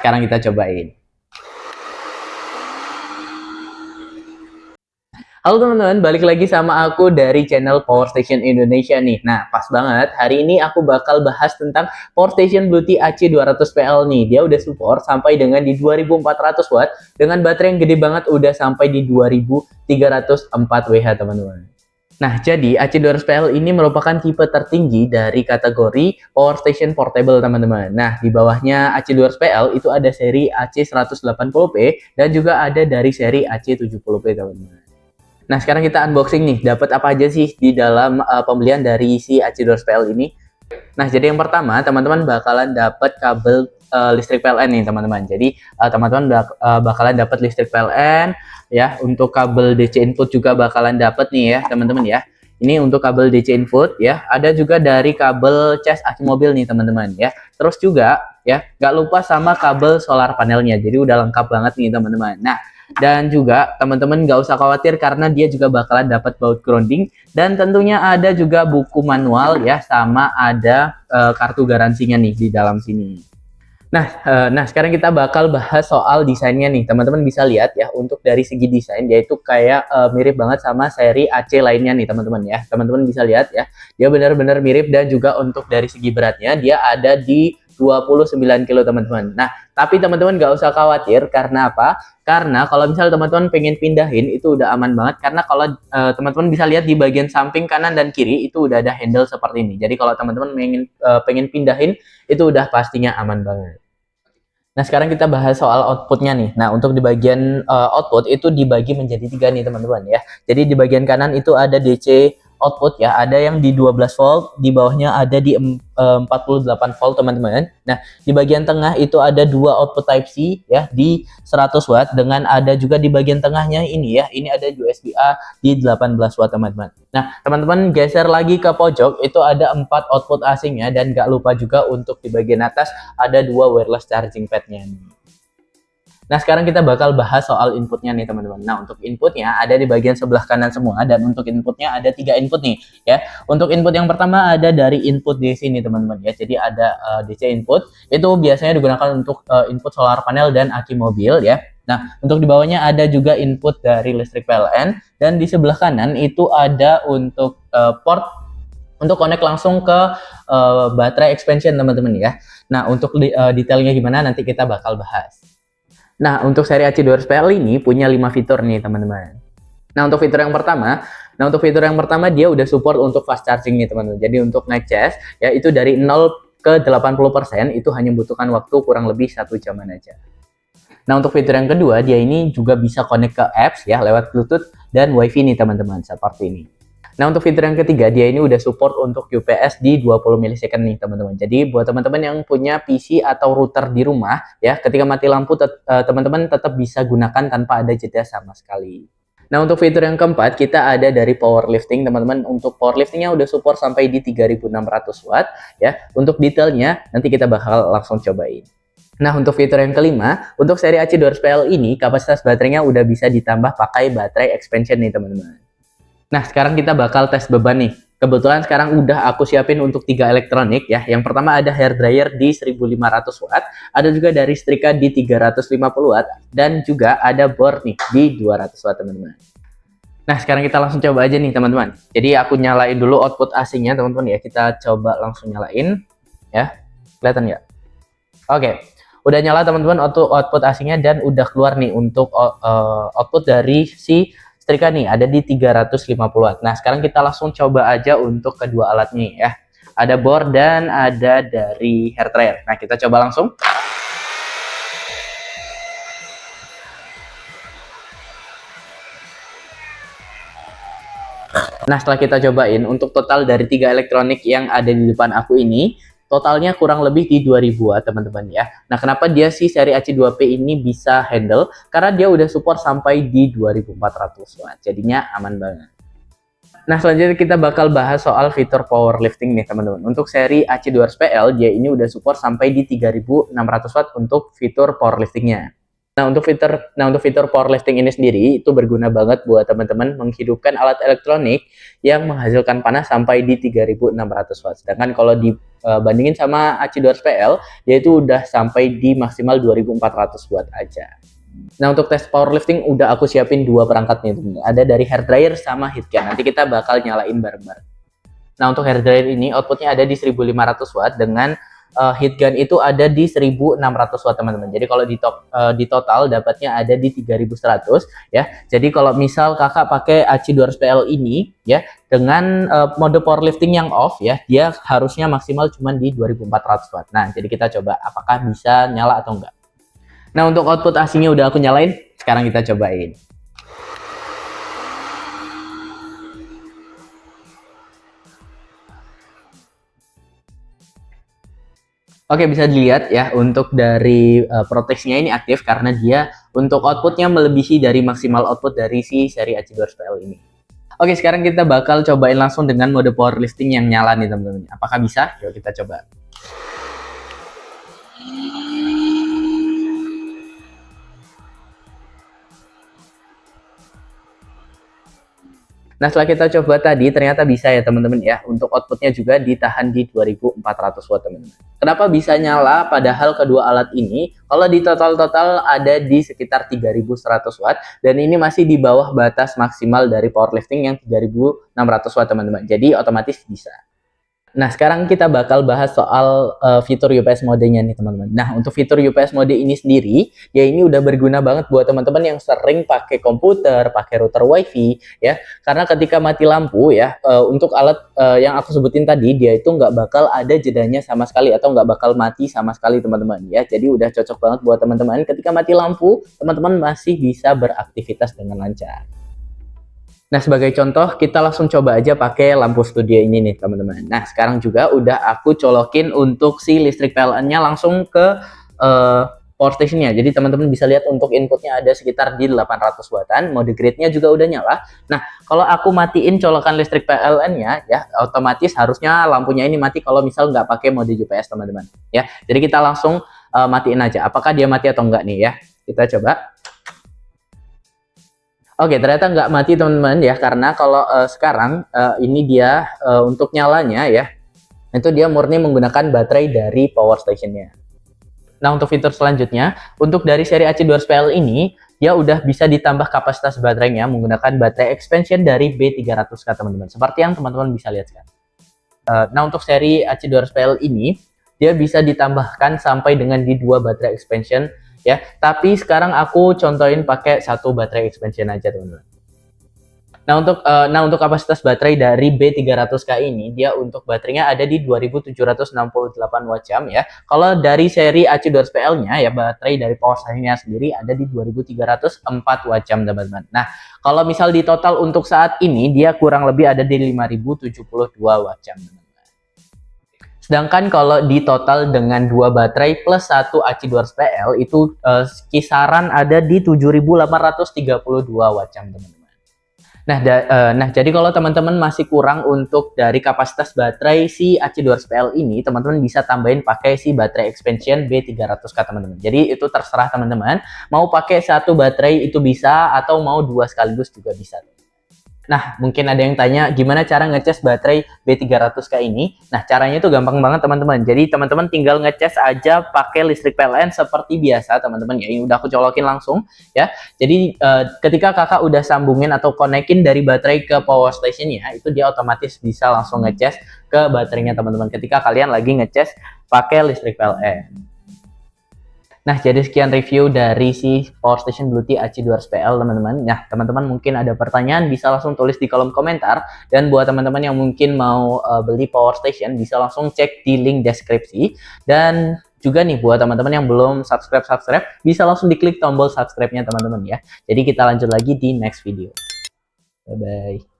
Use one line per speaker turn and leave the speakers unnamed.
sekarang kita cobain. Halo teman-teman, balik lagi sama aku dari channel Power Station Indonesia nih. Nah, pas banget, hari ini aku bakal bahas tentang Power Station Bluetooth AC200PL nih. Dia udah support sampai dengan di 2400 watt, dengan baterai yang gede banget udah sampai di 2304 Wh teman-teman. Nah, jadi AC200PL ini merupakan tipe tertinggi dari kategori Power Station Portable teman-teman. Nah, di bawahnya AC200PL itu ada seri AC180P dan juga ada dari seri AC70P teman-teman. Nah, sekarang kita unboxing nih, dapat apa aja sih di dalam pembelian dari si AC200PL ini. Nah, jadi yang pertama, teman-teman bakalan dapat kabel listrik PLN nih, teman-teman. Jadi, teman-teman bakalan dapat listrik PLN, ya. Untuk kabel DC input juga bakalan dapat nih ya, teman-teman ya. Ini untuk kabel DC input ya. Ada juga dari kabel cas aki mobil nih, teman-teman ya. Terus juga ya, nggak lupa sama kabel solar panelnya. Jadi udah lengkap banget nih, teman-teman. Nah, dan juga teman-teman nggak usah khawatir karena dia juga bakalan dapat baut grounding, dan tentunya ada juga buku manual ya, sama ada kartu garansinya nih di dalam sini. Nah, sekarang kita bakal bahas soal desainnya nih. Teman-teman bisa lihat ya, untuk dari segi desain dia itu kayak mirip banget sama seri AC lainnya nih, teman-teman ya. Teman-teman bisa lihat ya, dia benar-benar mirip. Dan juga untuk dari segi beratnya dia ada di 29 kilo teman-teman. Nah, tapi teman-teman nggak usah khawatir, karena apa? Karena kalau misalnya teman-teman pengen pindahin itu udah aman banget, karena kalau teman-teman bisa lihat di bagian samping kanan dan kiri itu udah ada handle seperti ini. Jadi kalau teman-teman pengen pindahin itu udah pastinya aman banget. Nah, sekarang kita bahas soal outputnya nih. Nah, untuk di bagian output itu dibagi menjadi 3 nih teman-teman ya. Jadi di bagian kanan itu ada DC output ya, ada yang di 12 volt, di bawahnya ada di 48 volt teman-teman. Nah, di bagian tengah itu ada dua output Type C ya di 100 watt, dengan ada juga di bagian tengahnya ini ya, ini ada USB A di 18 watt teman-teman. Nah, teman-teman geser lagi ke pojok itu ada 4 output AC-nya, dan gak lupa juga untuk di bagian atas ada 2 wireless charging pad-nya nih. Nah, sekarang kita bakal bahas soal inputnya nih teman-teman. Nah, untuk inputnya ada di bagian sebelah kanan semua, dan untuk inputnya ada 3 input nih ya. Untuk input yang pertama ada dari input DC nih teman-teman ya. Jadi ada DC input, itu biasanya digunakan untuk input solar panel dan aki mobil ya. Nah, untuk di bawahnya ada juga input dari listrik PLN, dan di sebelah kanan itu ada untuk port untuk connect langsung ke baterai expansion teman-teman ya. Nah, untuk detailnya gimana nanti kita bakal bahas. Nah, untuk seri AC200PL ini punya 5 fitur nih, teman-teman. Nah, untuk fitur yang pertama dia udah support untuk fast charging nih, teman-teman. Jadi untuk ngecas ya itu dari 0 ke 80% itu hanya membutuhkan waktu kurang lebih 1 jaman aja. Nah, untuk fitur yang kedua, dia ini juga bisa connect ke apps ya lewat Bluetooth dan WiFi nih, teman-teman, seperti ini. Nah, untuk fitur yang ketiga, dia ini udah support untuk UPS di 20 millisecond nih, teman-teman. Jadi, buat teman-teman yang punya PC atau router di rumah, ya, ketika mati lampu, teman-teman tetap bisa gunakan tanpa ada jeda sama sekali. Nah, untuk fitur yang keempat, kita ada dari powerlifting, teman-teman. Untuk powerliftingnya udah support sampai di 3600 watt, ya. Untuk detailnya, nanti kita bakal langsung cobain. Nah, untuk fitur yang kelima, untuk seri AC200PL ini, kapasitas baterainya udah bisa ditambah pakai baterai expansion nih, teman-teman. Nah, sekarang kita bakal tes beban nih. Kebetulan sekarang udah aku siapin untuk 3 elektronik ya. Yang pertama ada hair dryer di 1500 watt, ada juga dari setrika di 350 watt, dan juga ada board nih di 200 watt, teman-teman. Nah, sekarang kita langsung coba aja nih, teman-teman. Jadi aku nyalain dulu output AC-nya, teman-teman ya. Kita coba langsung nyalain ya. Kelihatan nggak? Oke. Udah nyala, teman-teman, output AC-nya, dan udah keluar nih untuk output dari si setrika nih, ada di 350 watt. Nah, sekarang kita langsung coba aja untuk kedua alat nih ya. Ada board dan ada dari hair dryer. Nah, kita coba langsung. Nah, setelah kita cobain, untuk total dari 3 elektronik yang ada di depan aku ini, totalnya kurang lebih di 2000 watt, teman-teman ya. Nah, kenapa dia sih seri AC2P ini bisa handle? Karena dia udah support sampai di 2400 watt. Jadinya aman banget. Nah, selanjutnya kita bakal bahas soal fitur powerlifting nih, teman-teman. Untuk seri AC200PL, dia ini udah support sampai di 3600 watt untuk fitur powerliftingnya. Nah, untuk fitur powerlifting ini sendiri itu berguna banget buat teman-teman menghidupkan alat elektronik yang menghasilkan panas sampai di 3600 watt. Sedangkan kalau dibandingin sama AC200PL, dia itu udah sampai di maksimal 2400 watt aja. Nah, untuk tes powerlifting udah aku siapin dua perangkat nih, teman-teman. Ada dari hair dryer sama heat gun. Nanti kita bakal nyalain bareng-bareng. Nah, untuk hair dryer ini outputnya ada di 1500 watt dengan heat gun itu ada di 1600 watt, teman-teman. Jadi kalau di total dapatnya ada di 3100 ya. Jadi kalau misal kakak pakai AC200PL ini ya dengan mode powerlifting yang off ya, dia harusnya maksimal cuma di 2400 watt. Nah, jadi kita coba apakah bisa nyala atau enggak. Nah, untuk output AC-nya udah aku nyalain, sekarang kita cobain. Oke, bisa dilihat ya untuk dari proteksinya ini aktif karena dia untuk outputnya melebihi dari maksimal output dari si seri AC200PL ini. Oke, sekarang kita bakal cobain langsung dengan mode powerlifting yang nyala nih, teman-teman. Apakah bisa? Yuk kita coba. Nah, setelah kita coba tadi, ternyata bisa ya teman-teman ya. Untuk outputnya juga ditahan di 2400 watt, teman-teman. Kenapa bisa nyala padahal kedua alat ini, kalau di total ada di sekitar 3100 watt. Dan ini masih di bawah batas maksimal dari powerlifting yang 3600 watt, teman-teman. Jadi otomatis bisa. Nah, sekarang kita bakal bahas soal fitur UPS modenya nih, teman-teman. Nah, untuk fitur UPS mode ini sendiri, ya ini udah berguna banget buat teman-teman yang sering pakai komputer, pakai router WiFi, ya. Karena ketika mati lampu, ya, untuk alat yang aku sebutin tadi, dia itu nggak bakal ada jedanya sama sekali atau nggak bakal mati sama sekali, teman-teman. Ya, jadi udah cocok banget buat teman-teman. Ketika mati lampu, teman-teman masih bisa beraktivitas dengan lancar. Nah, sebagai contoh, kita langsung coba aja pakai lampu studio ini nih, teman-teman. Nah, sekarang juga udah aku colokin untuk si listrik PLN-nya langsung ke power station-nya. Jadi, teman-teman bisa lihat untuk inputnya ada sekitar di 800 wattan. Mode grid-nya juga udah nyala. Nah, kalau aku matiin colokan listrik PLN-nya, ya, otomatis harusnya lampunya ini mati kalau misal nggak pakai mode UPS, teman-teman. Ya, jadi kita langsung matiin aja. Apakah dia mati atau enggak nih, ya? Kita coba. Oke, ternyata nggak mati, teman-teman ya, karena kalau sekarang ini dia untuk nyalanya ya, itu dia murni menggunakan baterai dari power station-nya. Nah, untuk fitur selanjutnya, untuk dari seri AC200PL ini, dia udah bisa ditambah kapasitas baterainya menggunakan baterai expansion dari B300K, teman-teman. Seperti yang teman-teman bisa lihat sekarang. Nah, untuk seri AC200PL ini, dia bisa ditambahkan sampai dengan di 2 baterai expansion ya, tapi sekarang aku contohin pakai 1 baterai expansion aja, teman-teman. Nah, untuk kapasitas baterai dari B300K ini, dia untuk baterainya ada di 2768 watt jam ya. Kalau dari seri AC200PL-nya ya, baterai dari power station-nya sendiri ada di 2304 watt jam, teman-teman. Nah, kalau misal di total untuk saat ini, dia kurang lebih ada di 5072 watt jam, teman-teman. Sedangkan kalau di total dengan 2 baterai plus 1 AC200PL itu kisaran ada di 7832 watt jam, teman-teman. Nah, jadi kalau teman-teman masih kurang untuk dari kapasitas baterai si AC200PL ini, teman-teman bisa tambahin pakai si baterai expansion B300K, teman-teman. Jadi itu terserah teman-teman, mau pakai 1 baterai itu bisa atau mau 2 sekaligus juga bisa. Nah, mungkin ada yang tanya gimana cara ngecas baterai B300K ini. Nah, caranya itu gampang banget, teman-teman. Jadi teman-teman tinggal ngecas aja pakai listrik PLN seperti biasa, teman-teman ya. Ini udah aku colokin langsung ya. Jadi ketika kakak udah sambungin atau konekin dari baterai ke power station-nya, itu dia otomatis bisa langsung ngecas ke baterainya, teman-teman. Ketika kalian lagi ngecas pakai listrik PLN. Nah, jadi sekian review dari si Power Station Bluetooth AC200PL, teman-teman. Nah, teman-teman mungkin ada pertanyaan, bisa langsung tulis di kolom komentar. Dan buat teman-teman yang mungkin mau beli Power Station, bisa langsung cek di link deskripsi. Dan juga nih, buat teman-teman yang belum subscribe, bisa langsung diklik tombol subscribe-nya, teman-teman ya. Jadi kita lanjut lagi di next video. Bye-bye.